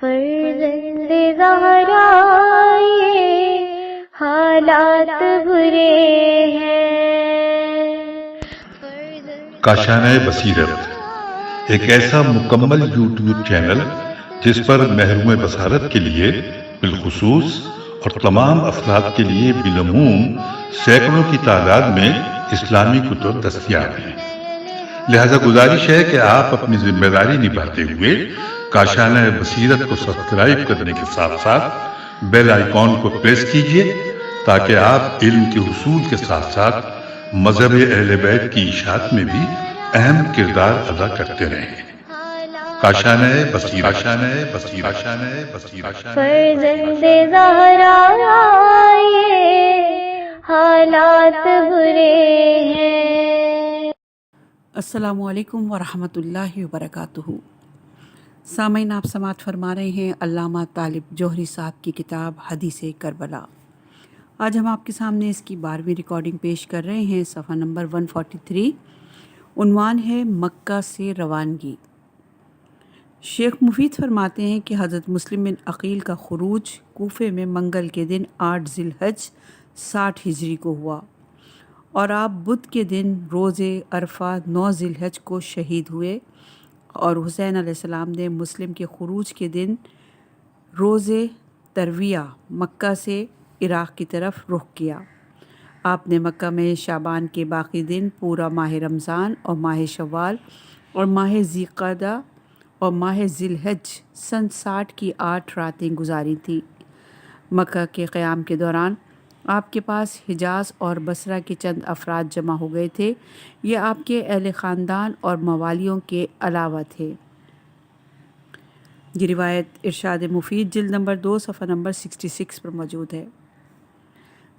فرزند زہرا یہ حالات برے ہیں۔ کاشانۂ بصیرت ایک ایسا مکمل یوٹیوب چینل جس پر محروم بصارت کے لیے بالخصوص اور تمام افراد کے لیے بالعموم سینکڑوں کی تعداد میں اسلامی کتب دستیاب ہیں۔ لہذا گزارش ہے کہ آپ اپنی ذمہ داری نبھاتے ہوئے کاشانۂ بصیرت کو سبسکرائب کرنے کے ساتھ ساتھ بیل آئیکن کو پریس کیجیے تاکہ آپ علم کے حصول کے ساتھ ساتھ مذہب اہل بیت کی اشاعت میں بھی اہم کردار ادا کرتے رہیں۔ کاشانۂ بصیرت، کاشانۂ بصیرت، کاشانۂ بصیرت۔ فرزند زہرا یہ حالات برے ہیں۔ السلام علیکم ورحمۃ اللہ وبرکاتہ۔ سامعین، آپ سماعت فرما رہے ہیں علامہ طالب جوہری صاحب کی کتاب حدیث کربلا۔ آج ہم آپ کے سامنے اس کی 12ویں ریکارڈنگ پیش کر رہے ہیں، صفحہ نمبر 143۔ عنوان ہے مکہ سے روانگی۔ شیخ مفید فرماتے ہیں کہ حضرت مسلم بن عقیل کا خروج کوفے میں منگل کے دن 8 ذی الحج 60 ہجری کو ہوا، اور آپ بدھ کے دن روز عرفہ 9 ذی الحج کو شہید ہوئے، اور حسین علیہ السلام نے مسلم کے خروج کے دن روز ترویہ مکہ سے عراق کی طرف رخ کیا۔ آپ نے مکہ میں شعبان کے باقی دن، پورا ماہ رمضان اور ماہ شوال اور ماہ ذی القعدہ اور ماہ ذی الحج سن 60 کی 8 راتیں گزاری تھیں۔ مکہ کے قیام کے دوران آپ کے پاس حجاز اور بصرہ کے چند افراد جمع ہو گئے تھے۔ یہ آپ کے اہل خاندان اور موالیوں کے علاوہ تھے۔ یہ روایت ارشاد مفید جلد نمبر 2 صفحہ نمبر 66 پر موجود ہے۔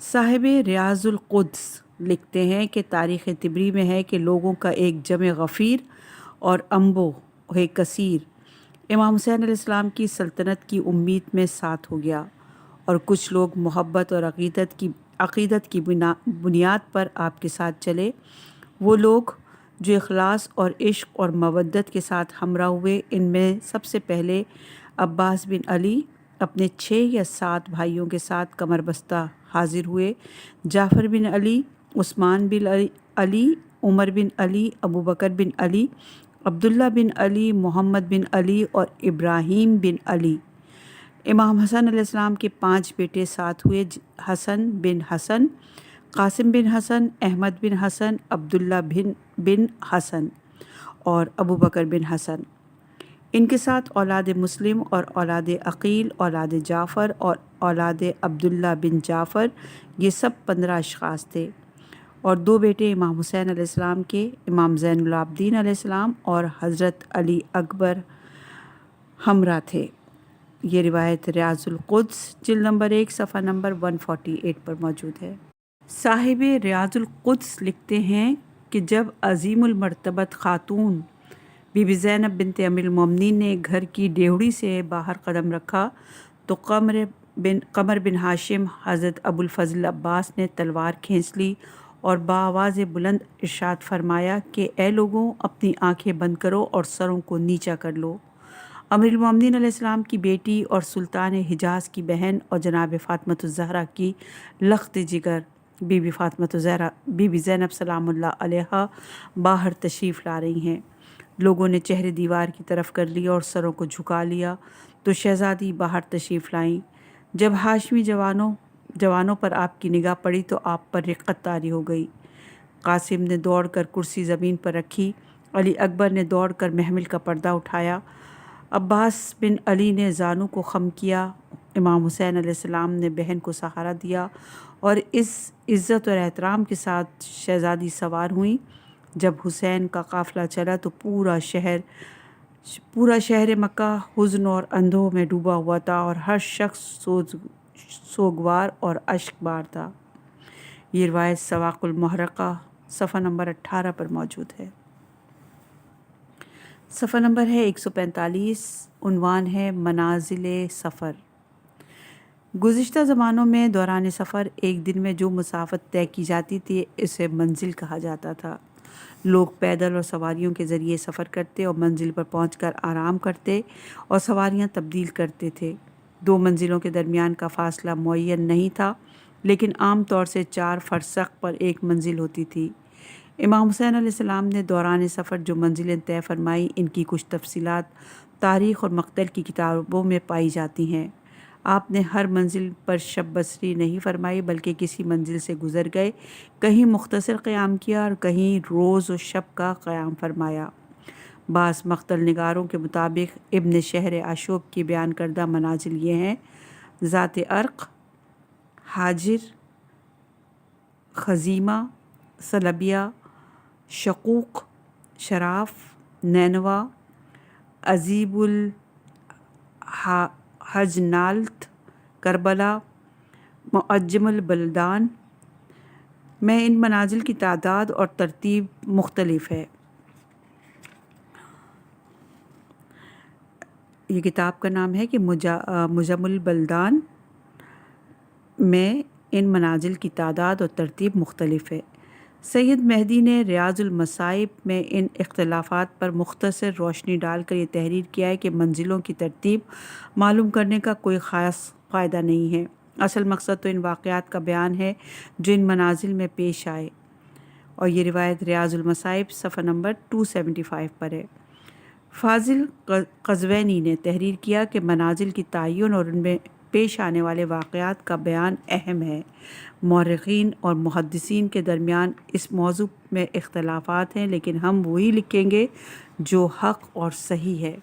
صاحب ریاض القدس لکھتے ہیں کہ تاریخ طبری میں ہے کہ لوگوں کا ایک جمع غفیر اور انبو کثیر امام حسین علیہ السلام کی سلطنت کی امید میں ساتھ ہو گیا، اور کچھ لوگ محبت اور عقیدت کی بنیاد پر آپ کے ساتھ چلے۔ وہ لوگ جو اخلاص اور عشق اور مودت کے ساتھ ہمراہ ہوئے، ان میں سب سے پہلے عباس بن علی اپنے 6 یا 7 بھائیوں کے ساتھ کمر بستہ حاضر ہوئے۔ جعفر بن علی، عثمان بن علی، عمر بن علی، ابو بکر بن علی، عبداللہ بن علی، محمد بن علی اور ابراہیم بن علی۔ امام حسن علیہ السلام کے 5 بیٹے ساتھ ہوئے، حسن بن حسن، قاسم بن حسن، احمد بن حسن، عبداللہ بن حسن اور ابو بکر بن حسن۔ ان کے ساتھ اولاد مسلم اور اولاد عقیل، اولاد جعفر اور اولاد عبداللہ بن جعفر، یہ سب 15 اشخاص تھے، اور 2 بیٹے امام حسین علیہ السلام کے، امام زین العابدین علیہ السلام اور حضرت علی اکبر ہمراہ تھے۔ یہ روایت ریاض القدس جلد نمبر 1 صفحہ نمبر 148 پر موجود ہے۔ صاحب ریاض القدس لکھتے ہیں کہ جب عظیم المرتبت خاتون بی بی زینب بنت امیر المومنین نے گھر کی ڈیوڑی سے باہر قدم رکھا تو قمر بن ہاشم حضرت ابو الفضل عباس نے تلوار کھینچ لی اور بآواز بلند ارشاد فرمایا کہ اے لوگوں، اپنی آنکھیں بند کرو اور سروں کو نیچا کر لو۔ امیر المومنین علیہ السلام کی بیٹی اور سلطان حجاز کی بہن اور جناب فاطمۃ الزہرا کی لخت جگر بی بی زینب سلام اللہ علیہا باہر تشریف لا رہی ہیں۔ لوگوں نے چہرے دیوار کی طرف کر لیا اور سروں کو جھکا لیا تو شہزادی باہر تشریف لائیں۔ جب ہاشمی جوانوں پر آپ کی نگاہ پڑی تو آپ پر رقت طاری ہو گئی۔ قاسم نے دوڑ کر کرسی زمین پر رکھی، علی اکبر نے دوڑ کر محمل کا پردہ اٹھایا، عباس بن علی نے زانو کو خم کیا، امام حسین علیہ السلام نے بہن کو سہارا دیا، اور اس عزت اور احترام کے ساتھ شہزادی سوار ہوئیں۔ جب حسین کا قافلہ چلا تو پورا شہر مکہ حزن اور اندوہ میں ڈوبا ہوا تھا، اور ہر شخص سوگوار اور اشک بار تھا۔ یہ روایت سواق المحرقہ صفحہ نمبر 18 پر موجود ہے۔ صفحہ نمبر ہے 145۔ عنوان ہے منازل سفر۔ گزشتہ زمانوں میں دوران سفر ایک دن میں جو مسافت طے کی جاتی تھی اسے منزل کہا جاتا تھا، لوگ پیدل اور سواریوں کے ذریعے سفر کرتے اور منزل پر پہنچ کر آرام کرتے اور سواریاں تبدیل کرتے تھے۔ 2 منزلوں کے درمیان کا فاصلہ معین نہیں تھا، لیکن عام طور سے 4 فرسخ پر ایک منزل ہوتی تھی۔ امام حسین علیہ السلام نے دوران سفر جو منزلیں طے فرمائیں، ان کی کچھ تفصیلات تاریخ اور مقتل کی کتابوں میں پائی جاتی ہیں۔ آپ نے ہر منزل پر شب بسری نہیں فرمائی، بلکہ کسی منزل سے گزر گئے، کہیں مختصر قیام کیا اور کہیں روز و شب کا قیام فرمایا۔ بعض مقتل نگاروں کے مطابق ابن شہر اشوب کی بیان کردہ منازل یہ ہیں: ذات ارق، حاجر، خزیمہ، سلبیہ، شقوق، شراف، نینوا، عزیب الحجنالت، کربلا، معجم البلدان۔ میں ان منازل کی تعداد اور ترتیب مختلف ہے۔ یہ کتاب کا نام ہے کہ معجم البلدان میں ان منازل کی تعداد اور ترتیب مختلف ہے۔ سید مہدی نے ریاض المصائب میں ان اختلافات پر مختصر روشنی ڈال کر یہ تحریر کیا ہے کہ منزلوں کی ترتیب معلوم کرنے کا کوئی خاص فائدہ نہیں ہے۔ اصل مقصد تو ان واقعات کا بیان ہے جو ان منازل میں پیش آئے، اور یہ روایت ریاض المصائب صفحہ نمبر 275 پر ہے۔ فاضل قزوینی نے تحریر کیا کہ منازل کی تعین اور ان میں پیش آنے والے واقعات کا بیان اہم ہے۔ مورخین اور محدثین کے درمیان اس موضوع میں اختلافات ہیں، لیکن ہم وہی لکھیں گے جو حق اور صحیح ہے،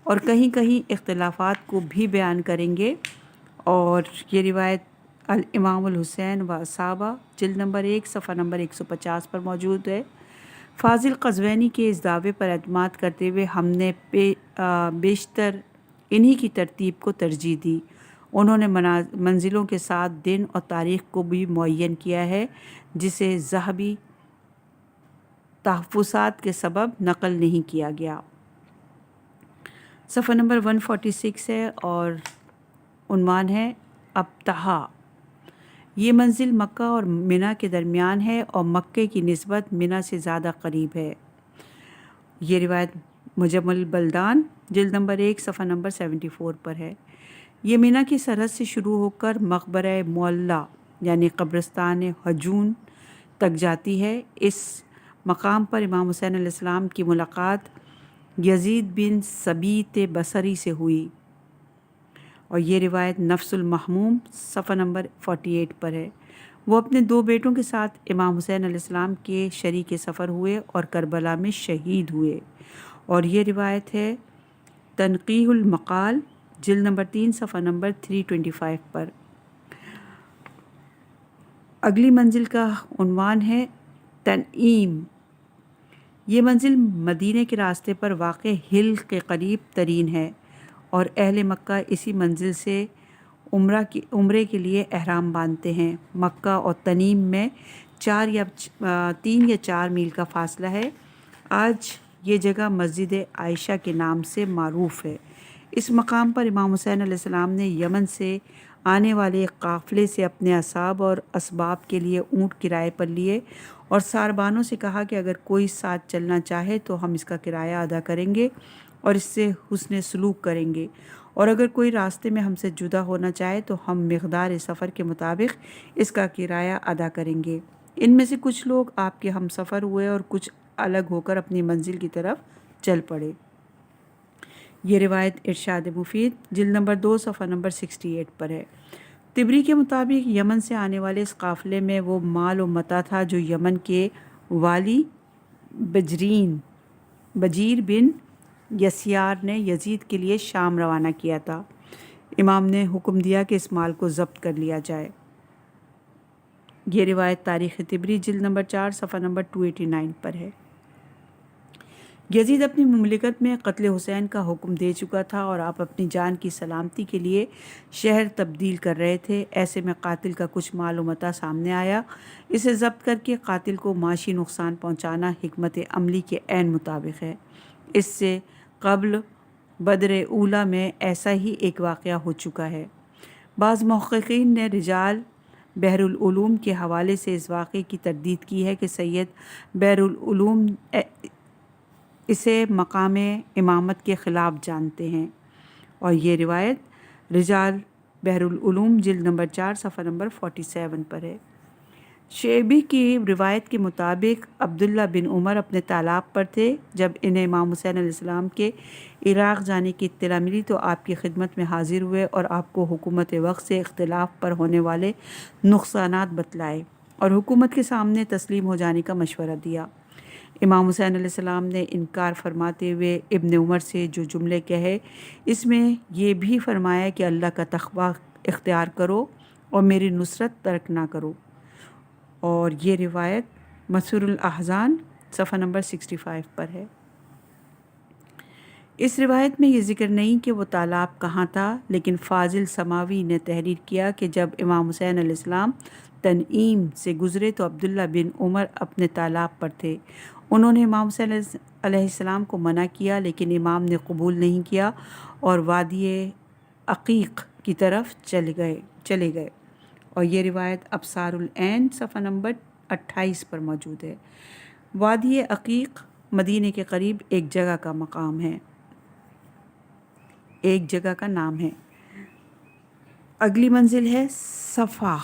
اور کہیں کہیں اختلافات کو بھی بیان کریں گے۔ اور یہ روایت الامام الحسین و اصحابہ جلد نمبر 1 صفحہ نمبر 150 پر موجود ہے۔ فاضل قزوینی کے اس دعوے پر اعتماد کرتے ہوئے ہم نے بیشتر انہی کی ترتیب کو ترجیح دی۔ انہوں نے منزلوں کے ساتھ دن اور تاریخ کو بھی معین کیا ہے، جسے ذہبی تحفظات کے سبب نقل نہیں کیا گیا۔ صفحہ نمبر 146 ہے اور عنوان ہے ابطحا۔ یہ منزل مکہ اور منی کے درمیان ہے اور مکے کی نسبت منی سے زیادہ قریب ہے۔ یہ روایت معجم البلدان جلد نمبر 1 صفحہ نمبر 74 پر ہے۔ یہ منی کی سرحد سے شروع ہو کر مقبرہ معلی یعنی قبرستان ہجون تک جاتی ہے۔ اس مقام پر امام حسین علیہ السلام کی ملاقات یزید بن ثبیت بصری سے ہوئی، اور یہ روایت نفس المحموم صفحہ نمبر 48 پر ہے۔ وہ اپنے 2 بیٹوں کے ساتھ امام حسین علیہ السلام کے شریک سفر ہوئے اور کربلا میں شہید ہوئے، اور یہ روایت ہے تنقیح المقال جلد نمبر 3 صفحہ نمبر 325 پر۔ اگلی منزل کا عنوان ہے تنعیم۔ یہ منزل مدینے کے راستے پر واقع ہل کے قریب ترین ہے، اور اہل مکہ اسی منزل سے عمرے کے لیے احرام باندھتے ہیں۔ مکہ اور تنعیم میں 3 یا 4 میل کا فاصلہ ہے۔ آج یہ جگہ مسجد عائشہ کے نام سے معروف ہے۔ اس مقام پر امام حسین علیہ السلام نے یمن سے آنے والے ایک قافلے سے اپنے اصحاب اور اسباب کے لیے اونٹ کرائے پر لیے اور ساربانوں سے کہا کہ اگر کوئی ساتھ چلنا چاہے تو ہم اس کا کرایہ ادا کریں گے اور اس سے حسن سلوک کریں گے، اور اگر کوئی راستے میں ہم سے جدا ہونا چاہے تو ہم مقدار سفر کے مطابق اس کا کرایہ ادا کریں گے۔ ان میں سے کچھ لوگ آپ کے ہم سفر ہوئے اور کچھ الگ ہو کر اپنی منزل کی طرف چل پڑے۔ یہ روایت ارشاد مفید جلد نمبر 2 صفحہ نمبر 68 پر ہے۔ طبری کے مطابق یمن سے آنے والے اس قافلے میں وہ مال و متاع تھا جو یمن کے والی بجیر بن یسیار نے یزید کے لیے شام روانہ کیا تھا۔ امام نے حکم دیا کہ اس مال کو ضبط کر لیا جائے۔ یہ روایت تاریخ طبری جلد نمبر 4 صفحہ نمبر 289 پر ہے۔ یزید اپنی مملکت میں قتل حسین کا حکم دے چکا تھا اور آپ اپنی جان کی سلامتی کے لیے شہر تبدیل کر رہے تھے۔ ایسے میں قاتل کا کچھ مال و متاع سامنے آیا۔ اسے ضبط کر کے قاتل کو معاشی نقصان پہنچانا حکمت عملی کے عین مطابق ہے۔ اس سے قبل بدر اولی میں ایسا ہی ایک واقعہ ہو چکا ہے۔ بعض محققین نے رجال بحر العلوم کے حوالے سے اس واقعے کی تردید کی ہے کہ سید بحر العلوم اسے مقام امامت کے خلاف جانتے ہیں، اور یہ روایت رجال بحر العلوم جلد نمبر 4 صفحہ نمبر 47 پر ہے۔ شعبی کی روایت کے مطابق عبداللہ بن عمر اپنے طالاب پر تھے جب انہیں امام حسین علیہ السلام کے عراق جانے کی اطلاع ملی تو آپ کی خدمت میں حاضر ہوئے اور آپ کو حکومت وقت سے اختلاف پر ہونے والے نقصانات بتلائے اور حکومت کے سامنے تسلیم ہو جانے کا مشورہ دیا۔ امام حسین علیہ السلام نے انکار فرماتے ہوئے ابن عمر سے جو جملے کہے، اس میں یہ بھی فرمایا کہ اللہ کا تقوی اختیار کرو اور میری نصرت ترک نہ کرو، اور یہ روایت مسور الاحزان صفحہ نمبر 65 پر ہے۔ اس روایت میں یہ ذکر نہیں کہ وہ طالاب کہاں تھا، لیکن فاضل سماوی نے تحریر کیا کہ جب امام حسین علیہ السلام تنعیم سے گزرے تو عبداللہ بن عمر اپنے طالاب پر تھے۔ انہوں نے امام حسین علیہ السلام کو منع کیا، لیکن امام نے قبول نہیں کیا اور وادی عقیق کی طرف چلے گئے، اور یہ روایت ابصار العین صفحہ نمبر 28 پر موجود ہے۔ وادی عقیق مدینے کے قریب ایک جگہ کا مقام ہے، ایک جگہ کا نام ہے۔ اگلی منزل ہے صفا،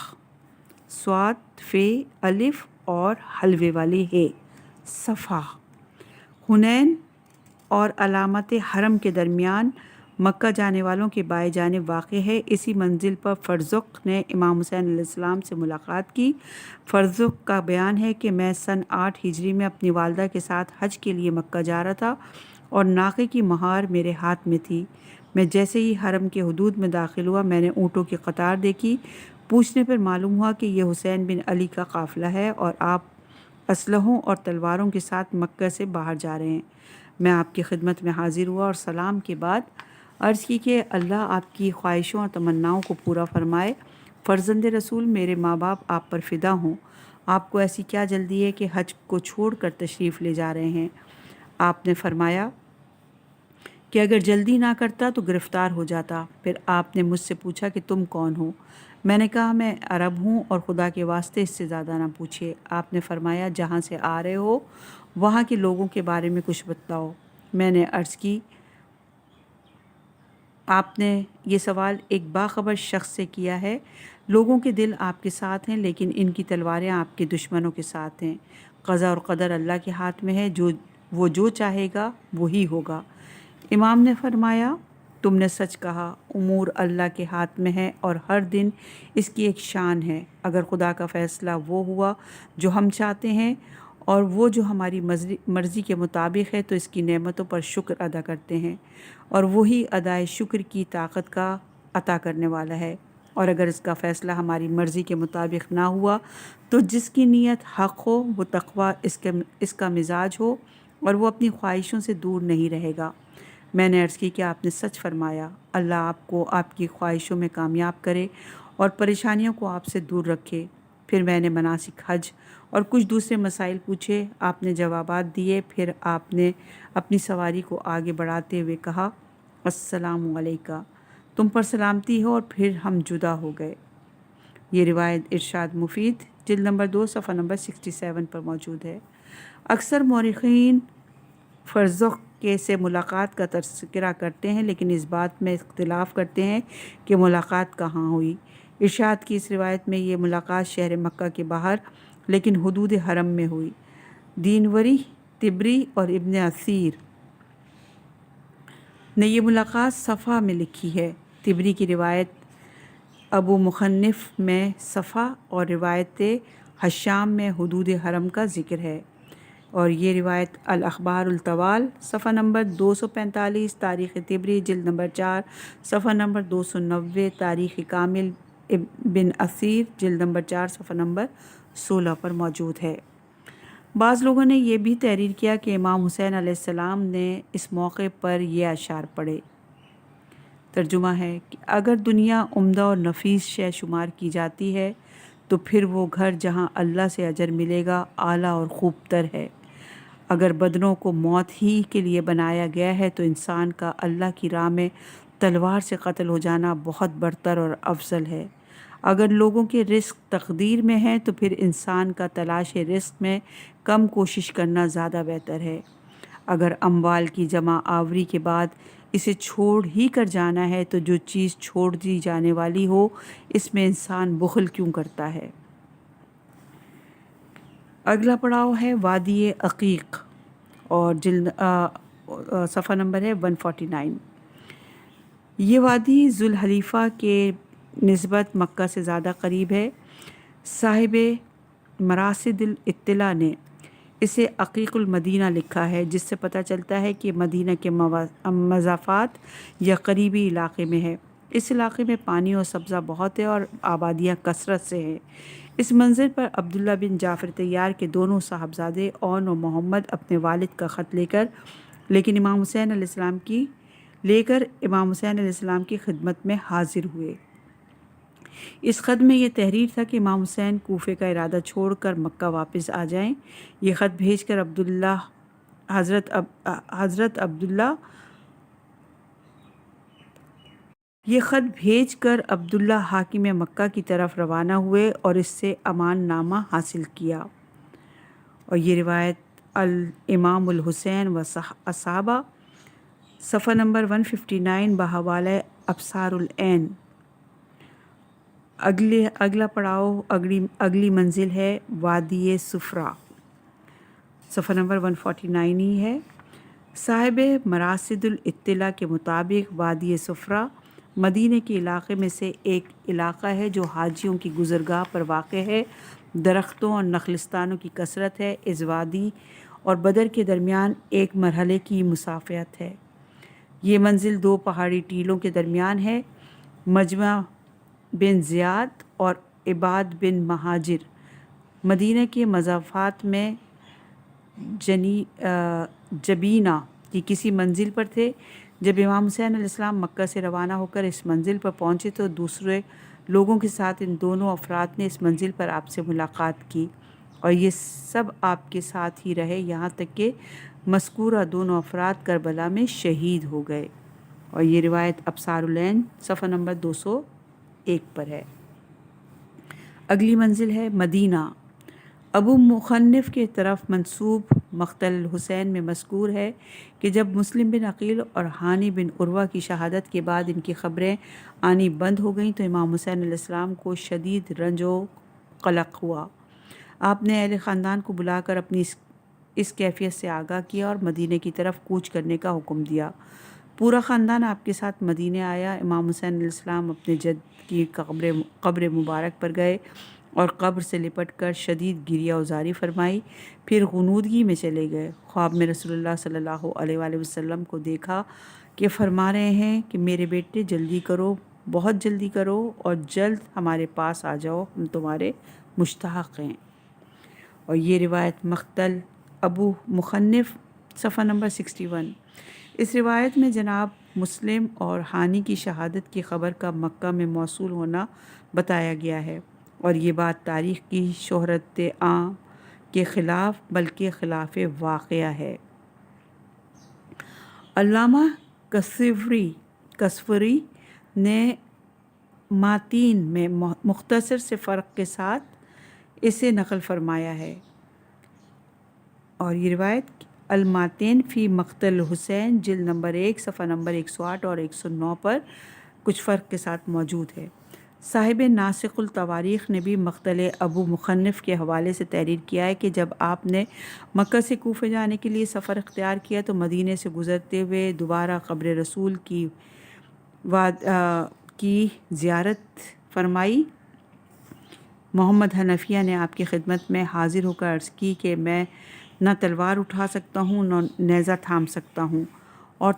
صاد فے الف اور حلوے والی ہے، صفا۔ حنین اور علامت حرم کے درمیان مکہ جانے والوں کے بائیں جانب واقع ہے۔ اسی منزل پر فرزق نے امام حسین علیہ السلام سے ملاقات کی۔ فرزق کا بیان ہے کہ میں سن 8 ہجری میں اپنی والدہ کے ساتھ حج کے لیے مکہ جا رہا تھا اور ناقے کی مہار میرے ہاتھ میں تھی۔ میں جیسے ہی حرم کے حدود میں داخل ہوا میں نے اونٹوں کی قطار دیکھی۔ پوچھنے پر معلوم ہوا کہ یہ حسین بن علی کا قافلہ ہے اور آپ اسلحوں اور تلواروں کے ساتھ مکہ سے باہر جا رہے ہیں۔ میں آپ کی خدمت میں حاضر ہوا اور سلام کے بعد عرض کی کہ اللہ آپ کی خواہشوں اور تمناؤں کو پورا فرمائے۔ فرزند رسول، میرے ماں باپ آپ پر فدا ہوں، آپ کو ایسی کیا جلدی ہے کہ حج کو چھوڑ کر تشریف لے جا رہے ہیں؟ آپ نے فرمایا کہ اگر جلدی نہ کرتا تو گرفتار ہو جاتا۔ پھر آپ نے مجھ سے پوچھا کہ تم کون ہو؟ میں نے کہا میں عرب ہوں اور خدا کے واسطے اس سے زیادہ نہ پوچھیے۔ آپ نے فرمایا جہاں سے آ رہے ہو وہاں کے لوگوں کے بارے میں کچھ بتلاؤ۔ میں نے عرض کی آپ نے یہ سوال ایک باخبر شخص سے کیا ہے۔ لوگوں کے دل آپ کے ساتھ ہیں لیکن ان کی تلواریں آپ کے دشمنوں کے ساتھ ہیں۔ قضا اور قدر اللہ کے ہاتھ میں ہے، وہ جو چاہے گا وہی ہوگا۔ امام نے فرمایا تم نے سچ کہا، امور اللہ کے ہاتھ میں ہے اور ہر دن اس کی ایک شان ہے۔ اگر خدا کا فیصلہ وہ ہوا جو ہم چاہتے ہیں اور وہ جو ہماری مرضی کے مطابق ہے تو اس کی نعمتوں پر شکر ادا کرتے ہیں، اور وہی ادائے شکر کی طاقت کا عطا کرنے والا ہے۔ اور اگر اس کا فیصلہ ہماری مرضی کے مطابق نہ ہوا تو جس کی نیت حق ہو وہ تقوی اس کا مزاج ہو اور وہ اپنی خواہشوں سے دور نہیں رہے گا۔ میں نے عرض کی کہ آپ نے سچ فرمایا، اللہ آپ کو آپ کی خواہشوں میں کامیاب کرے اور پریشانیوں کو آپ سے دور رکھے۔ پھر میں نے مناسک حج اور کچھ دوسرے مسائل پوچھے، آپ نے جوابات دیے۔ پھر آپ نے اپنی سواری کو آگے بڑھاتے ہوئے کہا السلام علیکم، تم پر سلامتی ہو، اور پھر ہم جدا ہو گئے۔ یہ روایت ارشاد مفید جلد نمبر 2 صفحہ نمبر 67 پر موجود ہے۔ اکثر مورخین فرزق کے سے ملاقات کا تذکرہ کرتے ہیں لیکن اس بات میں اختلاف کرتے ہیں کہ ملاقات کہاں ہوئی۔ ارشاد کی اس روایت میں یہ ملاقات شہر مکہ کے باہر لیکن حدود حرم میں ہوئی۔ دینوری، طبری اور ابن اثیر نے یہ ملاقات صفا میں لکھی ہے۔ طبری کی روایت ابو مخنف میں صفا اور روایت حشام میں حدود حرم کا ذکر ہے، اور یہ روایت الاخبار الطوال صفحہ نمبر 245، تاریخ طبری جلد نمبر 4 صفحہ نمبر 290، تاریخ کامل بن اثیر جلد نمبر 4 صفحہ نمبر 16 پر موجود ہے۔ بعض لوگوں نے یہ بھی تحریر کیا کہ امام حسین علیہ السلام نے اس موقع پر یہ اشعار پڑھے۔ ترجمہ ہے کہ اگر دنیا عمدہ اور نفیس شے شمار کی جاتی ہے تو پھر وہ گھر جہاں اللہ سے اجر ملے گا اعلیٰ اور خوب تر ہے۔ اگر بدنوں کو موت ہی کے لیے بنایا گیا ہے تو انسان کا اللہ کی راہ میں تلوار سے قتل ہو جانا بہت برتر اور افضل ہے۔ اگر لوگوں کے رزق تقدیر میں ہے تو پھر انسان کا تلاش رزق میں کم کوشش کرنا زیادہ بہتر ہے۔ اگر اموال کی جمع آوری کے بعد اسے چھوڑ ہی کر جانا ہے تو جو چیز چھوڑ دی جانے والی ہو اس میں انسان بخل کیوں کرتا ہے۔ اگلا پڑاؤ ہے وادی عقیق اور صفحہ نمبر ہے 149۔ یہ وادی ذوالحلیفہ کے نسبت مکہ سے زیادہ قریب ہے۔ صاحب مراصد الاطلاع نے اسے عقیق المدینہ لکھا ہے، جس سے پتہ چلتا ہے کہ مدینہ کے مضافات یا قریبی علاقے میں ہے۔ اس علاقے میں پانی اور سبزہ بہت ہے اور آبادیاں کثرت سے ہیں۔ اس منزل پر عبداللہ بن جعفر طیار کے دونوں صاحبزادے اون اور محمد اپنے والد کا خط لے کر امام حسین علیہ السلام کی خدمت میں حاضر ہوئے۔ اس خط میں یہ تحریر تھا کہ امام حسین کوفے کا ارادہ چھوڑ کر مکہ واپس آ جائیں۔ یہ خط بھیج کر عبداللہ حاکم مکہ کی طرف روانہ ہوئے اور اس سے امان نامہ حاصل کیا۔ اور یہ روایت الامام الحسین و اصحابہ صفحہ نمبر 159 بحوالہ ابصار العین۔ اگلا پڑاؤ اگلی منزل ہے وادی صفرا، صفحہ نمبر 149 ہی ہے۔ صاحب مراصد الاطلاع کے مطابق وادی صفرا مدینہ کے علاقے میں سے ایک علاقہ ہے جو حاجیوں کی گزرگاہ پر واقع ہے۔ درختوں اور نخلستانوں کی کثرت ہے۔ اس وادی اور بدر کے درمیان ایک مرحلے کی مسافت ہے۔ یہ منزل دو پہاڑی ٹیلوں کے درمیان ہے۔ مجمع بن زیاد اور عباد بن مہاجر مدینہ کے مضافات میں جبینہ کی کسی منزل پر تھے۔ جب امام حسین علیہ السلام مکہ سے روانہ ہو کر اس منزل پر پہنچے تو دوسرے لوگوں کے ساتھ ان دونوں افراد نے اس منزل پر آپ سے ملاقات کی اور یہ سب آپ کے ساتھ ہی رہے یہاں تک کہ مذکورہ دونوں افراد کربلا میں شہید ہو گئے۔ اور یہ روایت ابصار العین صفحہ نمبر 201 پر ہے۔ اگلی منزل ہے مدینہ۔ ابو مخنف کے طرف منسوب مقتل الحسین میں مذکور ہے کہ جب مسلم بن عقیل اور ہانی بن عروہ کی شہادت کے بعد ان کی خبریں آنی بند ہو گئیں تو امام حسین علیہ السلام کو شدید رنج و قلق ہوا۔ آپ نے اہل خاندان کو بلا کر اپنی اس کیفیت سے آگاہ کیا اور مدینہ کی طرف کوچ کرنے کا حکم دیا۔ پورا خاندان آپ کے ساتھ مدینہ آیا۔ امام حسین علیہ السلام اپنے جد کی قبر مبارک پر گئے اور قبر سے لپٹ کر شدید گریہ وزاری فرمائی، پھر غنودگی میں چلے گئے۔ خواب میں رسول اللہ صلی اللہ علیہ وآلہ وسلم کو دیکھا کہ فرما رہے ہیں کہ میرے بیٹے جلدی کرو، بہت جلدی کرو اور جلد ہمارے پاس آ جاؤ، ہم تمہارے مشتاق ہیں۔ اور یہ روایت مقتل ابو مخنف صفحہ نمبر 61۔ اس روایت میں جناب مسلم اور ہانی کی شہادت کی خبر کا مکہ میں موصول ہونا بتایا گیا ہے، اور یہ بات تاریخ کی شہرت عام کے خلاف بلکہ خلاف واقعہ ہے۔ علامہ کسفری نے ماتین میں مختصر سے فرق کے ساتھ اسے نقل فرمایا ہے، اور یہ روایت الماتین فی مقتل حسین جلد نمبر 1 صفحہ نمبر 108 اور 109 پر کچھ فرق کے ساتھ موجود ہے۔ صاحب ناسخ التواریخ نے بھی مقتل ابو مخنف کے حوالے سے تحریر کیا ہے کہ جب آپ نے مکہ سے کوفے جانے کے لیے سفر اختیار کیا تو مدینے سے گزرتے ہوئے دوبارہ قبر رسول کی زیارت فرمائی۔ محمد حنفیہ نے آپ کی خدمت میں حاضر ہو کر عرض کی کہ میں نہ تلوار اٹھا سکتا ہوں نہ نیزہ تھام سکتا ہوں اور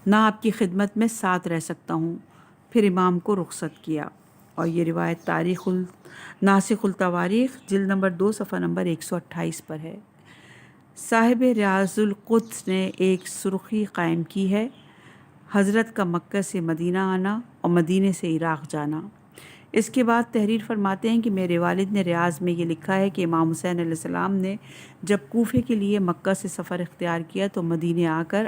نہ آپ کی خدمت میں ساتھ رہ سکتا ہوں۔ پھر امام کو رخصت کیا۔ اور یہ روایت تاریخ ناسخ التواریخ جلد نمبر 2 صفحہ نمبر 128 پر ہے۔ صاحب ریاض القدس نے ایک سرخی قائم کی ہے، حضرت کا مکہ سے مدینہ آنا اور مدینے سے عراق جانا۔ اس کے بعد تحریر فرماتے ہیں کہ میرے والد نے ریاض میں یہ لکھا ہے کہ امام حسین علیہ السلام نے جب کوفے کے لیے مکہ سے سفر اختیار کیا تو مدینے آ کر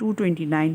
229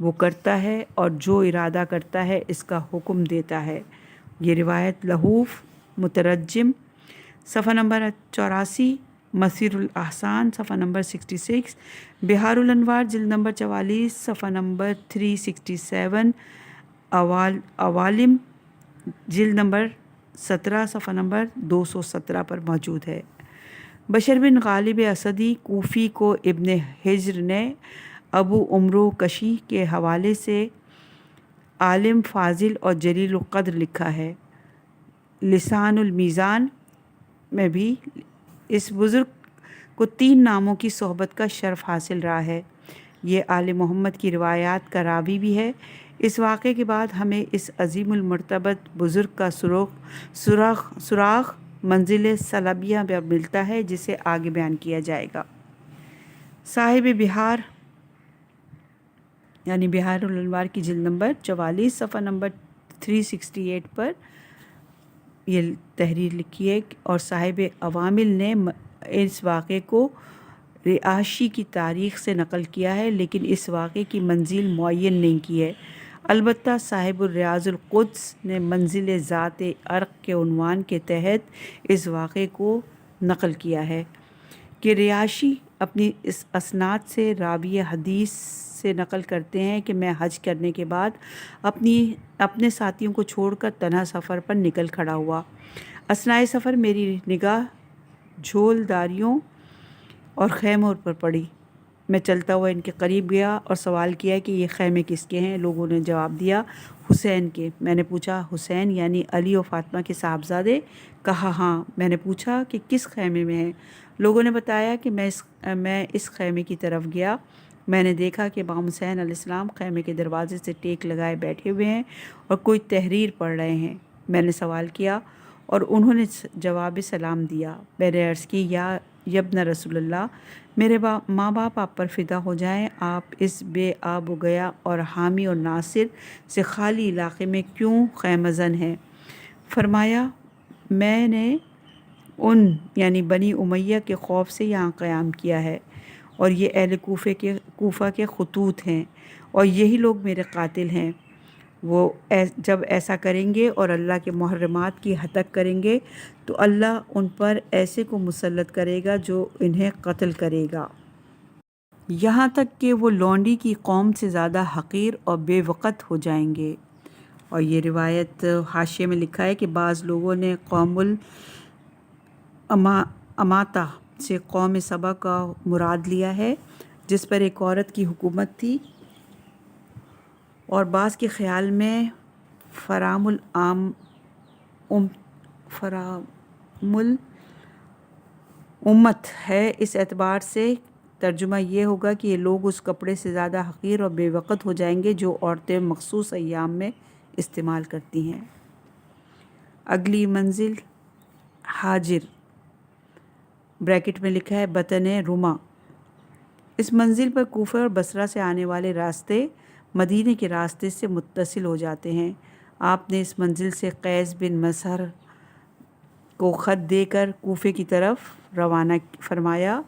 وہ کرتا ہے اور جو ارادہ کرتا ہے اس کا حکم دیتا ہے۔ یہ روایت لہوف مترجم صفحہ نمبر 84، مسیر الاحسان صفحہ نمبر 66، بہار الانوار جلد نمبر 44 صفحہ نمبر 367، عوالم جلد نمبر 17 صفحہ نمبر 217 پر موجود ہے۔ بشر بن غالب اسدی کوفی کو ابن حجر نے ابو عمرو کشی کے حوالے سے عالم فاضل اور جلیل القدر لکھا ہے۔ لسان المیزان میں بھی اس بزرگ کو 3 ناموں کی صحبت کا شرف حاصل رہا ہے۔ یہ آل محمد کی روایات کا راوی بھی ہے۔ اس واقعے کے بعد ہمیں اس عظیم المرتبت بزرگ کا سراغ منزل سلبیہ میں ملتا ہے، جسے آگے بیان کیا جائے گا۔ صاحب بہار یعنی بہار الانوار کی جلد نمبر 44 صفحہ نمبر 368 پر یہ تحریر لکھی ہے، اور صاحب عوامل نے اس واقعے کو رعاشی کی تاریخ سے نقل کیا ہے، لیکن اس واقعے کی منزل معین نہیں کی ہے۔ البتہ صاحب الریاض القدس نے منزل ذات عرق کے عنوان کے تحت اس واقعے کو نقل کیا ہے کہ رعاشی اپنی اس اسناد سے راوی حدیث سے نقل کرتے ہیں کہ میں حج کرنے کے بعد اپنے ساتھیوں کو چھوڑ کر تنہا سفر پر نکل کھڑا ہوا۔ اثناء سفر میری نگاہ جھول داریوں اور خیموں پر پڑی۔ میں چلتا ہوا ان کے قریب گیا اور سوال کیا کہ یہ خیمے کس کے ہیں؟ لوگوں نے جواب دیا حسین کے۔ میں نے پوچھا حسین یعنی علی و فاطمہ کے صاحبزادے؟ کہا ہاں۔ میں نے پوچھا کہ کس خیمے میں ہیں؟ لوگوں نے بتایا کہ میں اس خیمے کی طرف گیا۔ میں نے دیکھا کہ امام حسین علیہ السلام خیمے کے دروازے سے ٹیک لگائے بیٹھے ہوئے ہیں اور کوئی تحریر پڑھ رہے ہیں۔ میں نے سوال کیا اور انہوں نے جواب سلام دیا۔ میں نے عرض کی یا ابن رسول اللہ، میرے ماں باپ آپ پر فدا ہو جائیں، آپ اس بے آب و گیا اور حامی اور ناصر سے خالی علاقے میں کیوں خیمہ زن ہیں؟ فرمایا میں نے ان یعنی بنی امیہ کے خوف سے یہاں قیام کیا ہے، اور یہ اہل کوفہ کے خطوط ہیں، اور یہی لوگ میرے قاتل ہیں۔ وہ جب ایسا کریں گے اور اللہ کے محرمات کی ہتک کریں گے تو اللہ ان پر ایسے کو مسلط کرے گا جو انہیں قتل کرے گا، یہاں تک کہ وہ لونڈی کی قوم سے زیادہ حقیر اور بے وقت ہو جائیں گے۔ اور یہ روایت حاشیے میں لکھا ہے کہ بعض لوگوں نے قوم الاماتہ سے قوم سبا کا مراد لیا ہے، جس پر ایک عورت کی حکومت تھی، اور بعض کے خیال میں فرام الامت ہے۔ اس اعتبار سے ترجمہ یہ ہوگا کہ یہ لوگ اس کپڑے سے زیادہ حقیر اور بے وقت ہو جائیں گے جو عورتیں مخصوص ایام میں استعمال کرتی ہیں۔ اگلی منزل حاجر بریکٹ میں لکھا ہے بطن رما۔ اس منزل پر کوفہ اور بصرہ سے آنے والے راستے مدینے کے راستے سے متصل ہو جاتے ہیں۔ آپ نے اس منزل سے قیس بن مسہر کو خط دے کر کوفے کی طرف روانہ فرمایا۔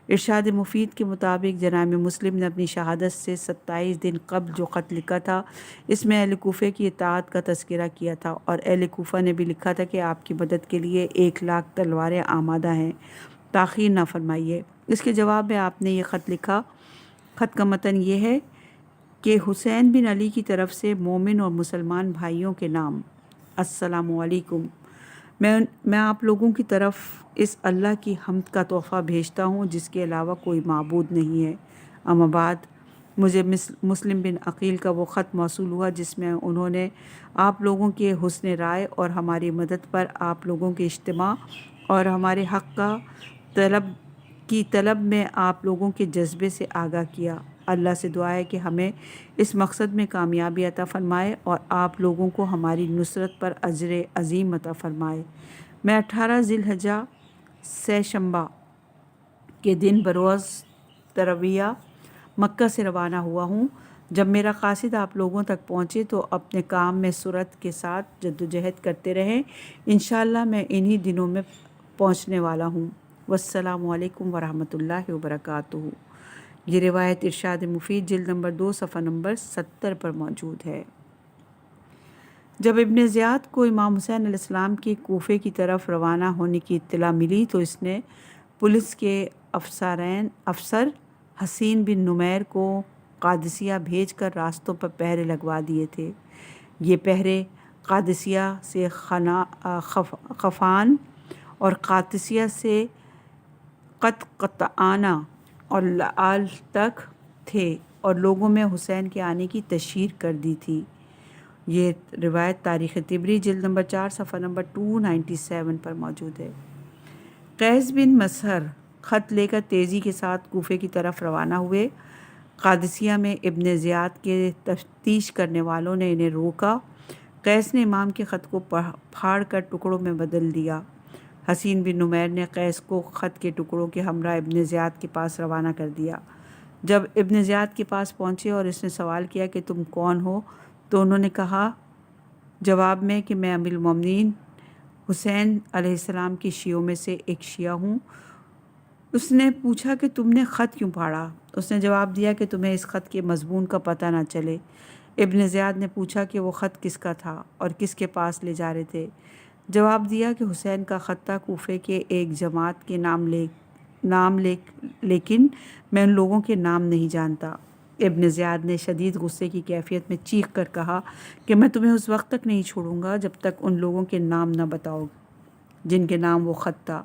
ارشاد مفید کے مطابق جناب مسلم نے اپنی شہادت سے 27 دن قبل جو خط لکھا تھا اس میں اہل کوفے کی اطاعت کا تذکرہ کیا تھا، اور اہل کوفہ نے بھی لکھا تھا کہ آپ کی مدد کے لیے 1,00,000 تلواریں آمادہ ہیں، تاخیر نہ فرمائیے۔ اس کے جواب میں آپ نے یہ خط لکھا۔ خط کا متن یہ ہے کہ حسین بن علی کی طرف سے مومن اور مسلمان بھائیوں کے نام، السلام علیکم، میں آپ لوگوں کی طرف اس اللہ کی حمد کا تحفہ بھیجتا ہوں جس کے علاوہ کوئی معبود نہیں ہے۔ اما بعد، مجھے مسلم بن عقیل کا وہ خط موصول ہوا جس میں انہوں نے آپ لوگوں کے حسن رائے اور ہماری مدد پر آپ لوگوں کے اجتماع اور ہمارے حق کی طلب میں آپ لوگوں کے جذبے سے آگاہ کیا۔ اللہ سے دعا ہے کہ ہمیں اس مقصد میں کامیابی عطا فرمائے اور آپ لوگوں کو ہماری نصرت پر اجر عظیم عطا فرمائے۔ میں 18 ذی الحجہ سہ شنبہ کے دن بروز ترویہ مکہ سے روانہ ہوا ہوں۔ جب میرا قاصد آپ لوگوں تک پہنچے تو اپنے کام میں سرعت کے ساتھ جدوجہد کرتے رہیں، انشاءاللہ میں انہی دنوں میں پہنچنے والا ہوں۔ والسلام علیکم ورحمۃ اللہ وبرکاتہ۔ یہ روایت ارشاد مفید جلد نمبر 2 صفحہ نمبر 70 پر موجود ہے۔ جب ابن زیاد کو امام حسین علیہ السلام کے کوفے کی طرف روانہ ہونے کی اطلاع ملی تو اس نے پولیس کے افسر حسین بن نمیر کو قادسیہ بھیج کر راستوں پر پہرے لگوا دیے تھے۔ یہ پہرے قادسیہ سے خفان اور قادسیہ سے قطعانہ اور لعال تک تھے اور لوگوں میں حسین کے آنے کی تشہیر کر دی تھی۔ یہ روایت تاریخ طبری جلد نمبر 4 صفحہ نمبر 297 پر موجود ہے۔ قیس بن مسہر خط لے کر تیزی کے ساتھ کوفے کی طرف روانہ ہوئے۔ قادسیہ میں ابن زیاد کے تفتیش کرنے والوں نے انہیں روکا۔ قیس نے امام کے خط کو پھاڑ کر ٹکڑوں میں بدل دیا۔ حسین بن نمیر نے قیس کو خط کے ٹکڑوں کے ہمراہ ابن زیاد کے پاس روانہ کر دیا۔ جب ابن زیاد کے پاس پہنچے اور اس نے سوال کیا کہ تم کون ہو، تو انہوں نے کہا جواب میں کہ میں امیر المومنین حسین علیہ السلام کی شیعوں میں سے ایک شیعہ ہوں۔ اس نے پوچھا کہ تم نے خط کیوں پھاڑا؟ اس نے جواب دیا کہ تمہیں اس خط کے مضمون کا پتہ نہ چلے۔ ابن زیاد نے پوچھا کہ وہ خط کس کا تھا اور کس کے پاس لے جا رہے تھے؟ جواب دیا کہ حسین کا خط تھا، کوفے کے ایک جماعت کے نام لیکن میں ان لوگوں کے نام نہیں جانتا۔ ابن زیاد نے شدید غصے کی کیفیت میں چیخ کر کہا کہ میں تمہیں اس وقت تک نہیں چھوڑوں گا جب تک ان لوگوں کے نام نہ بتاؤ جن کے نام وہ خط تھا،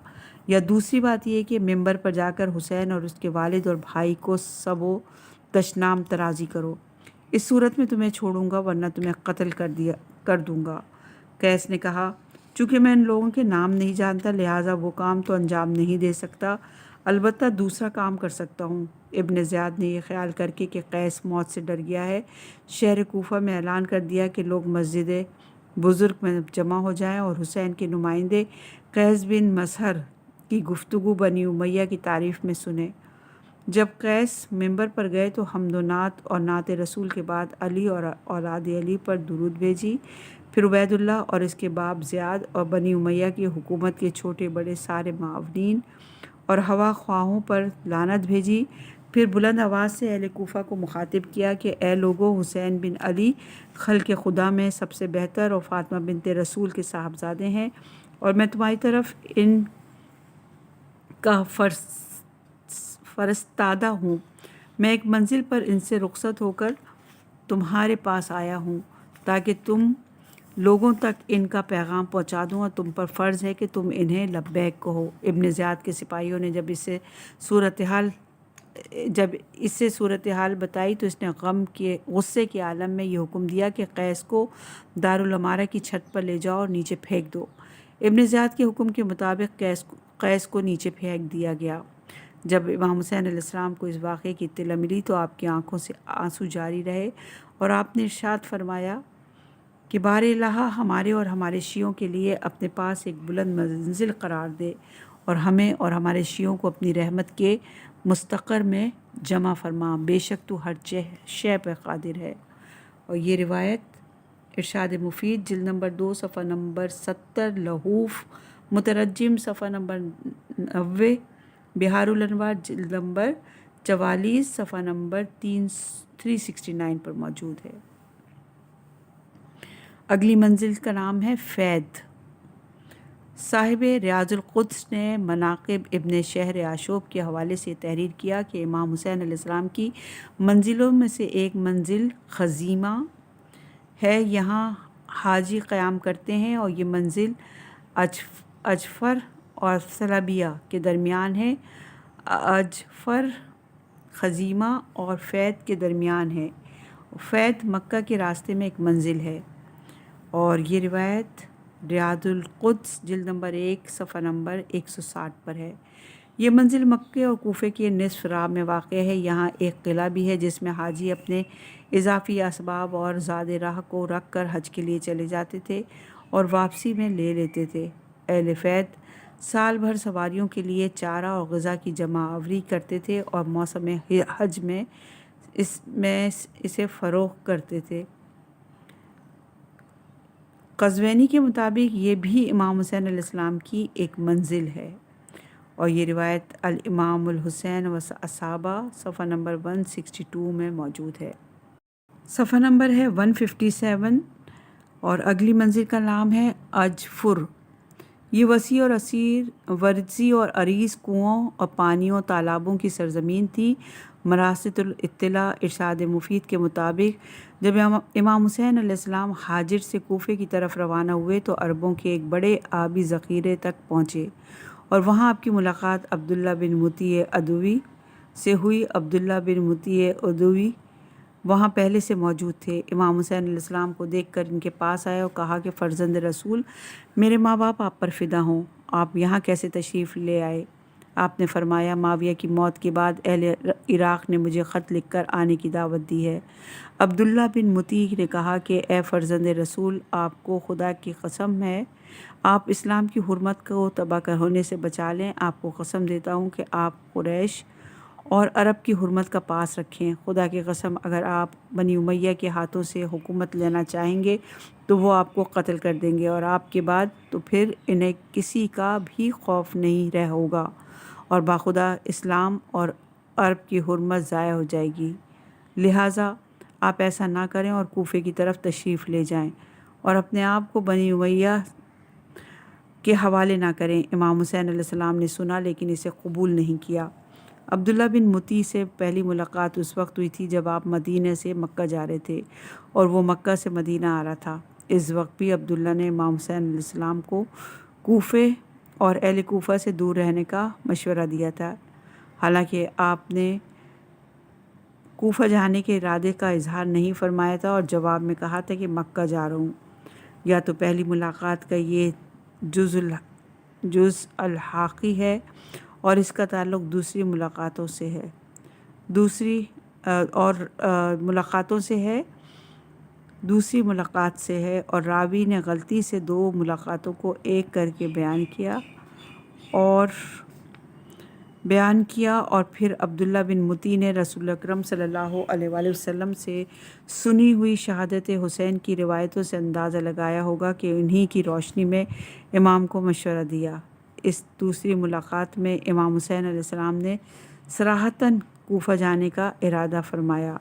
یا دوسری بات یہ کہ ممبر پر جا کر حسین اور اس کے والد اور بھائی کو سب و دشنام ترازی کرو۔ اس صورت میں تمہیں چھوڑوں گا ورنہ تمہیں قتل کر دوں گا۔ قیس نے کہا چونکہ میں ان لوگوں کے نام نہیں جانتا لہٰذا وہ کام تو انجام نہیں دے سکتا، البتہ دوسرا کام کر سکتا ہوں۔ ابن زیاد نے یہ خیال کر کے کہ قیس موت سے ڈر گیا ہے، شہر کوفہ میں اعلان کر دیا کہ لوگ مسجد بزرگ میں جمع ہو جائیں اور حسین کے نمائندے قیس بن مسہر کی گفتگو بنی امیہ کی تعریف میں سنیں۔ جب قیس ممبر پر گئے تو حمد و نعت اور نعت رسول کے بعد علی اور اولاد علی پر درود بھیجی، پھر عبید اللہ اور اس کے باپ زیاد اور بنی امیہ کی حکومت کے چھوٹے بڑے سارے معاونین اور ہوا خواہوں پر لعنت بھیجی، پھر بلند آواز سے اہل کوفہ کو مخاطب کیا کہ اے لوگو، حسین بن علی خلق خدا میں سب سے بہتر اور فاطمہ بنت رسول کے صاحبزادے ہیں اور میں تمہاری طرف ان کا فرستادہ ہوں۔ میں ایک منزل پر ان سے رخصت ہو کر تمہارے پاس آیا ہوں تاکہ تم لوگوں تک ان کا پیغام پہنچا دوں اور تم پر فرض ہے کہ تم انہیں لبیک کہو۔ ابن زیاد کے سپاہیوں نے جب اسے صورتحال بتائی تو اس نے غصے کے عالم میں یہ حکم دیا کہ قیس کو دارالعمارہ کی چھت پر لے جاؤ اور نیچے پھینک دو۔ ابن زیاد کے حکم کے مطابق قیس کو نیچے پھینک دیا گیا۔ جب امام حسین علیہ السلام کو اس واقعے کی اطلاع ملی تو آپ کی آنکھوں سے آنسو جاری رہے اور آپ نے ارشاد فرمایا کہ بار الہ ہمارے اور ہمارے شیعوں کے لیے اپنے پاس ایک بلند منزل قرار دے اور ہمیں اور ہمارے شیعوں کو اپنی رحمت کے مستقر میں جمع فرما، بے شک تو ہر شے پر قادر ہے۔ اور یہ روایت ارشاد مفید جلد نمبر 2 صفحہ نمبر 70، لحوف مترجم صفحہ نمبر 90، بہار الانوار جلد نمبر 44 صفحہ نمبر 369 پر موجود ہے۔ اگلی منزل کا نام ہے فید۔ صاحب ریاض القدس نے مناقب ابن شہر عاشوب کے حوالے سے تحریر کیا کہ امام حسین علیہ السلام کی منزلوں میں سے ایک منزل خزیمہ ہے، یہاں حاجی قیام کرتے ہیں اور یہ منزل اجفر اور سلبیہ کے درمیان ہے۔ اجفر خزیمہ اور فید کے درمیان ہے۔ فید مکہ کے راستے میں ایک منزل ہے۔ اور یہ روایت ریاض القدس جلد نمبر 1 صفحہ نمبر 160 پر ہے۔ یہ منزل مکہ اور کوفے کے نصف راہ میں واقع ہے۔ یہاں ایک قلعہ بھی ہے جس میں حاجی اپنے اضافی اسباب اور زاد راہ کو رکھ کر حج کے لیے چلے جاتے تھے اور واپسی میں لے لیتے تھے۔ اہل فید سال بھر سواریوں کے لیے چارہ اور غذا کی جمع آوری کرتے تھے اور موسم حج میں اسے فروخت کرتے تھے۔ قزوینی کے مطابق یہ بھی امام حسین علیہ السلام کی ایک منزل ہے۔ اور یہ روایت الامام الحسین و اصحابہ صفحہ نمبر 162 میں موجود ہے۔ صفحہ نمبر ہے 157 اور اگلی منزل کا نام ہے اجفر۔ یہ وسیع اور اسیر ورزی اور عریض کنوؤں اور پانیوں تالابوں کی سرزمین تھی۔ مراست الاطلاع ارشاد مفید کے مطابق جب امام حسین علیہ السلام حاجر سے کوفے کی طرف روانہ ہوئے تو عربوں کے ایک بڑے آبی ذخیرے تک پہنچے اور وہاں آپ کی ملاقات عبداللہ بن مطیع ادوی سے ہوئی۔ عبداللہ بن مطیع ادوی وہاں پہلے سے موجود تھے۔ امام حسین علیہ السلام کو دیکھ کر ان کے پاس آئے اور کہا کہ فرزند رسول، میرے ماں باپ آپ پر فدا ہوں، آپ یہاں کیسے تشریف لے آئے؟ آپ نے فرمایا، معاویہ کی موت کے بعد اہل عراق نے مجھے خط لکھ کر آنے کی دعوت دی ہے۔ عبداللہ بن مطیع نے کہا کہ اے فرزند رسول، آپ کو خدا کی قسم ہے، آپ اسلام کی حرمت کو تباہ ہونے سے بچا لیں۔ آپ کو قسم دیتا ہوں کہ آپ قریش اور عرب کی حرمت کا پاس رکھیں۔ خدا کی قسم، اگر آپ بنی امیہ کے ہاتھوں سے حکومت لینا چاہیں گے تو وہ آپ کو قتل کر دیں گے، اور آپ کے بعد تو پھر انہیں کسی کا بھی خوف نہیں رہ ہوگا، اور باخدا اسلام اور عرب کی حرمت ضائع ہو جائے گی۔ لہٰذا آپ ایسا نہ کریں اور کوفے کی طرف تشریف لے جائیں اور اپنے آپ کو بنی امیہ کے حوالے نہ کریں۔ امام حسین علیہ السلام نے سنا لیکن اسے قبول نہیں کیا۔ عبداللہ بن مطیع سے پہلی ملاقات اس وقت ہوئی تھی جب آپ مدینہ سے مکہ جا رہے تھے اور وہ مکہ سے مدینہ آ رہا تھا۔ اس وقت بھی عبداللہ نے امام حسین علیہ السلام کو کوفے اور اہل کوفہ سے دور رہنے کا مشورہ دیا تھا، حالانکہ آپ نے کوفہ جانے کے ارادے کا اظہار نہیں فرمایا تھا اور جواب میں کہا تھا کہ مکہ جا رہا ہوں۔ یا تو پہلی ملاقات کا یہ جز الحاقی ہے اور اس کا تعلق دوسری ملاقاتوں سے ہے، دوسری ملاقات سے ہے، اور راوی نے غلطی سے دو ملاقاتوں کو ایک کر کے بیان کیا اور پھر عبداللہ بن مطیع نے رسول اکرم صلی اللہ علیہ وآلہ وسلم سے سنی ہوئی شہادت حسین کی روایتوں سے اندازہ لگایا ہوگا کہ انہی کی روشنی میں امام کو مشورہ دیا۔ اس دوسری ملاقات میں امام حسین علیہ السلام نے صراحتاً کوفہ جانے کا ارادہ فرمایا۔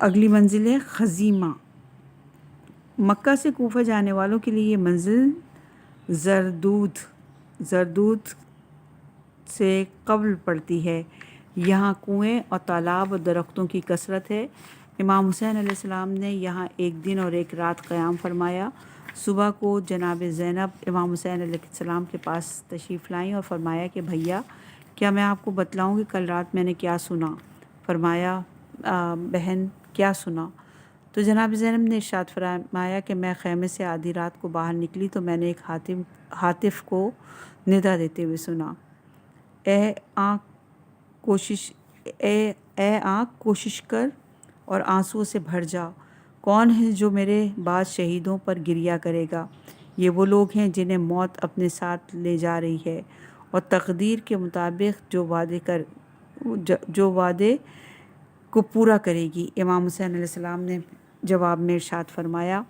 اگلی منزل ہے خزیمہ۔ مکہ سے کوفہ جانے والوں کے لیے یہ منزل زردود سے قبل پڑتی ہے۔ یہاں کنویں اور تالاب اور درختوں کی کثرت ہے۔ امام حسین علیہ السلام نے یہاں ایک دن اور ایک رات قیام فرمایا۔ صبح کو جناب زینب امام حسین علیہ السلام کے پاس تشریف لائیں اور فرمایا کہ بھیا، کیا میں آپ کو بتلاؤں کہ کل رات میں نے کیا سنا؟ فرمایا، بہن کیا سنا؟ تو جناب زینب نے ارشاد فرمایا کہ میں خیمے سے آدھی رات کو باہر نکلی تو میں نے ایک ہاتف کو ندا دیتے ہوئے سنا، اے آنکھ کوشش کر اور آنسوؤں سے بھر جا، کون ہے جو میرے بعد شہیدوں پر گریہ کرے گا؟ یہ وہ لوگ ہیں جنہیں موت اپنے ساتھ لے جا رہی ہے اور تقدیر کے مطابق جو وعدے کو پورا کرے گی۔ امام حسین علیہ السلام نے جواب میں ارشاد فرمایا،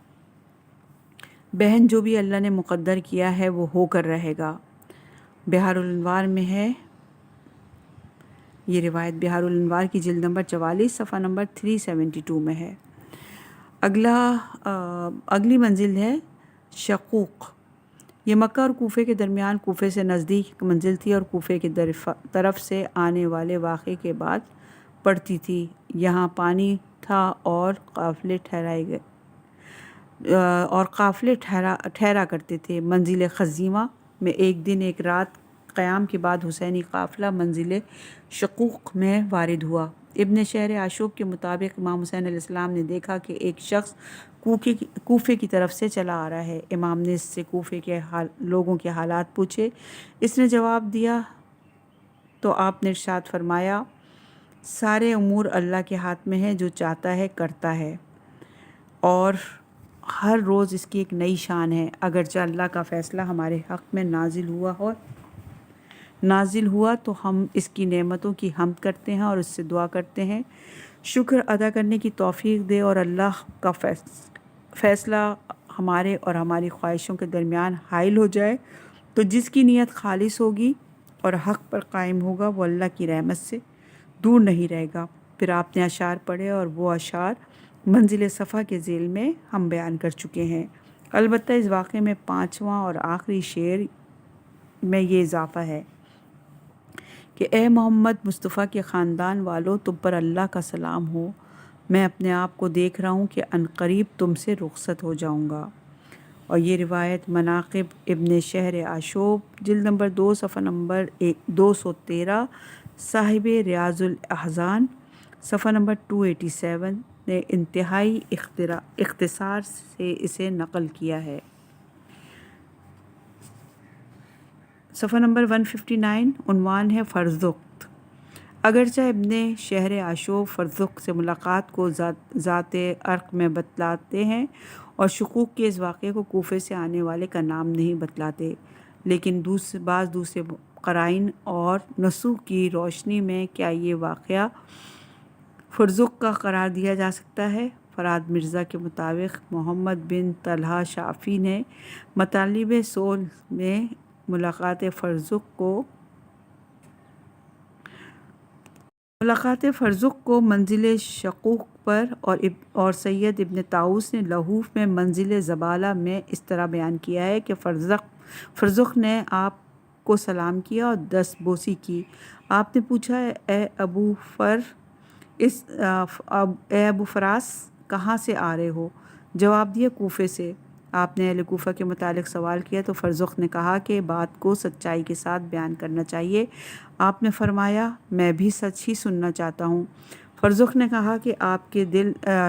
بہن، جو بھی اللہ نے مقدر کیا ہے وہ ہو کر رہے گا۔ بحار الانوار میں ہے یہ روایت، بحار الانوار کی جلد نمبر 44 صفحہ نمبر 372 میں ہے۔ اگلی منزل ہے شقوق۔ یہ مکہ اور کوفے کے درمیان کوفے سے نزدیک منزل تھی اور کوفے کی طرف سے آنے والے واقعے کے بعد پڑتی تھی۔ یہاں پانی تھا اور قافلے ٹھہرا کرتے تھے۔ منزل خزیمہ میں ایک دن ایک رات قیام کے بعد حسینی قافلہ منزل شقوق میں وارد ہوا۔ ابن شہر عاشوب کے مطابق امام حسین علیہ السلام نے دیکھا کہ ایک شخص کوفے کی طرف سے چلا آ رہا ہے۔ امام نے اس سے کوفے کے لوگوں کے حالات پوچھے۔ اس نے جواب دیا تو آپ نے ارشاد فرمایا، سارے امور اللہ کے ہاتھ میں ہیں، جو چاہتا ہے کرتا ہے، اور ہر روز اس کی ایک نئی شان ہے۔ اگرچہ اللہ کا فیصلہ ہمارے حق میں نازل ہوا تو ہم اس کی نعمتوں کی حمد کرتے ہیں اور اس سے دعا کرتے ہیں شکر ادا کرنے کی توفیق دے، اور اللہ کا فیصلہ ہمارے اور ہماری خواہشوں کے درمیان حائل ہو جائے تو جس کی نیت خالص ہوگی اور حق پر قائم ہوگا وہ اللہ کی رحمت سے دور نہیں رہے گا۔ پھر آپ نے اشعار پڑھے اور وہ اشعار منزل صفا کے ذیل میں ہم بیان کر چکے ہیں۔ البتہ اس واقعے میں 5واں اور آخری شعر میں یہ اضافہ ہے کہ اے محمد مصطفیٰ کے خاندان والوں، تم پر اللہ کا سلام ہو، میں اپنے آپ کو دیکھ رہا ہوں کہ عنقریب تم سے رخصت ہو جاؤں گا۔ اور یہ روایت مناقب ابن شہر آشوب جلد نمبر 2 صفحہ نمبر 213، صاحب ریاض الاحزان صفحہ نمبر 287 نے انتہائی اختصار سے اسے نقل کیا ہے۔ صفحہ نمبر 159 عنوان ہے فرزخت۔ اگرچہ ابن شہر آشوب فرزخت سے ملاقات کو ذات عرق میں بتلاتے ہیں اور شقوق کے اس واقعے کو کوفے سے آنے والے کا نام نہیں بتلاتے، لیکن بعض دوسرے قرائن اور نصوص کی روشنی میں کیا یہ واقعہ فرزخت کا قرار دیا جا سکتا ہے؟ فراد مرزا کے مطابق محمد بن طلحہ شافعی نے مطالب سول میں ملاقات فرزخت کو منزل شقوق پر اور سید ابن طاؤس نے لہوف میں منزل زبالہ میں اس طرح بیان کیا ہے کہ فرزخت نے آپ کو سلام کیا اور دست بوسی کی۔ آپ نے پوچھا اے ابو فراس کہاں سے آ رہے ہو؟ جواب دیا کوفے سے۔ آپ نے اہل کوفہ کے متعلق سوال کیا تو فرزخت نے کہا کہ بات کو سچائی کے ساتھ بیان کرنا چاہیے۔ آپ نے فرمایا میں بھی سچ ہی سننا چاہتا ہوں۔ فرزخت نے کہا کہ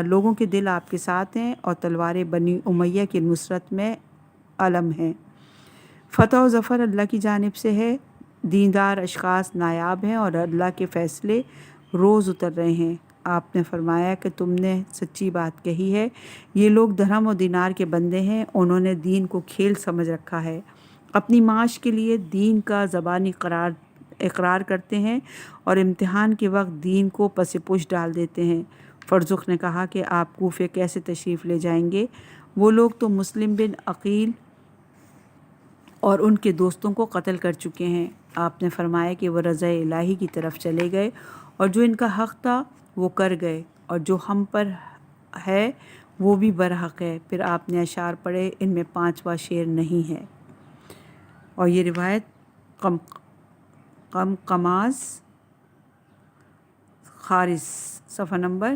لوگوں کے دل آپ کے ساتھ ہیں اور تلواریں بنی امیہ کی نصرت میں علم ہیں۔ فتح و ظفر اللہ کی جانب سے ہے، دیندار اشخاص نایاب ہیں اور اللہ کے فیصلے روز اتر رہے ہیں۔ آپ نے فرمایا کہ تم نے سچی بات کہی ہے، یہ لوگ درہم و دینار کے بندے ہیں، انہوں نے دین کو کھیل سمجھ رکھا ہے، اپنی معاش کے لیے دین کا زبانی اقرار کرتے ہیں اور امتحان کے وقت دین کو پس پش ڈال دیتے ہیں۔ فرزخت نے کہا کہ آپ کوفے کیسے تشریف لے جائیں گے؟ وہ لوگ تو مسلم بن عقیل اور ان کے دوستوں کو قتل کر چکے ہیں۔ آپ نے فرمایا کہ وہ رضا الہی کی طرف چلے گئے اور جو ان کا حق تھا وہ کر گئے اور جو ہم پر ہے وہ بھی برحق ہے۔ پھر آپ نے اشعار پڑھے، ان میں 5واں شعر نہیں ہے۔ اور یہ روایت قمقماز خارس صفحہ نمبر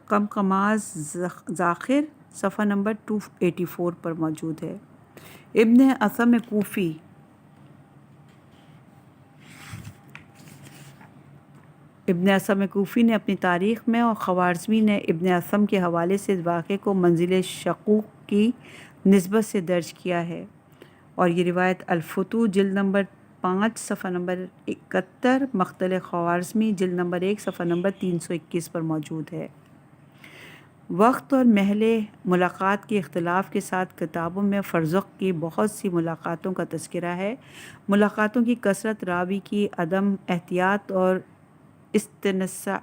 قمقماز ذاخر صفحہ نمبر 284 پر موجود ہے۔ ابن اثم کوفی نے اپنی تاریخ میں اور خوارزمی نے ابن اثم کے حوالے سے اس واقعے کو منزل شقوق کی نسبت سے درج کیا ہے۔ اور یہ روایت الفتوح جلد نمبر 5 صفحہ نمبر 71، مقتل خوارزمی جلد نمبر 1 صفحہ نمبر 321 پر موجود ہے۔ وقت اور محل ملاقات کے اختلاف کے ساتھ کتابوں میں فرزخت کی بہت سی ملاقاتوں کا تذکرہ ہے۔ ملاقاتوں کی کثرت، راوی کی عدم احتیاط اور استنساخ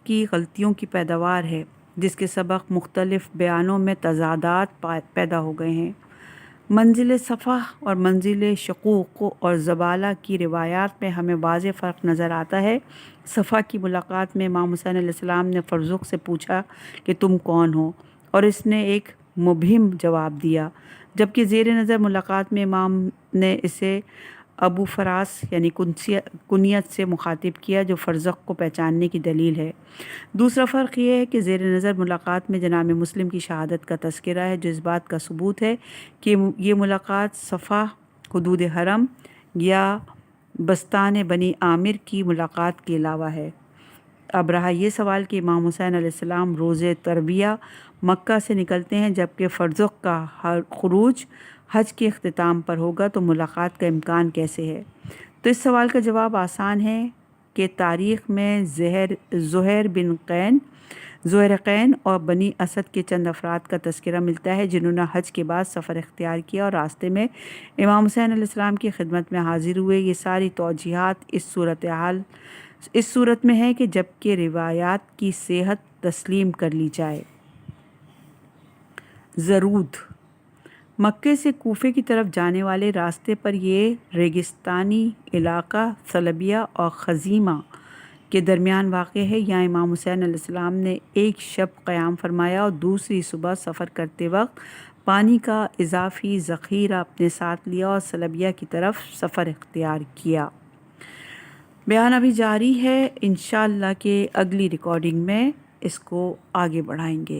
کی غلطیوں کی پیداوار ہے، جس کے سبق مختلف بیانوں میں تضادات پیدا ہو گئے ہیں۔ منزل صفا اور منزل شقوق اور زبالہ کی روایات میں ہمیں واضح فرق نظر آتا ہے۔ صفا کی ملاقات میں امام حسین علیہ السلام نے فرزخت سے پوچھا کہ تم کون ہو، اور اس نے ایک مبہم جواب دیا، جبکہ زیر نظر ملاقات میں امام نے اسے ابو فراس یعنی کنیت سے مخاطب کیا، جو فرزخت کو پہچاننے کی دلیل ہے۔ دوسرا فرق یہ ہے کہ زیر نظر ملاقات میں جناب مسلم کی شہادت کا تذکرہ ہے، جو اس بات کا ثبوت ہے کہ یہ ملاقات صفا، حدود حرم یا بستان بنی عامر کی ملاقات کے علاوہ ہے۔ اب رہا یہ سوال کہ امام حسین علیہ السلام روز تربیہ مکہ سے نکلتے ہیں، جبکہ فرزخت کا خروج حج کے اختتام پر ہوگا، تو ملاقات کا امکان کیسے ہے؟ تو اس سوال کا جواب آسان ہے کہ تاریخ میں زہیر بن قین زہرقین اور بنی اسد کے چند افراد کا تذکرہ ملتا ہے جنہوں نے حج کے بعد سفر اختیار کیا اور راستے میں امام حسین علیہ السلام کی خدمت میں حاضر ہوئے۔ یہ ساری توجیہات اس صورت میں ہے کہ جب کہ روایات کی صحت تسلیم کر لی جائے۔ زرود مکے سے کوفے کی طرف جانے والے راستے پر یہ ریگستانی علاقہ سلبیہ اور خزیمہ کے درمیان واقع ہے۔ یہاں امام حسین علیہ السلام نے ایک شب قیام فرمایا اور دوسری صبح سفر کرتے وقت پانی کا اضافی ذخیرہ اپنے ساتھ لیا اور سلبیہ کی طرف سفر اختیار کیا۔ بیان ابھی جاری ہے، انشاءاللہ کہ اگلی ریکارڈنگ میں اس کو آگے بڑھائیں گے۔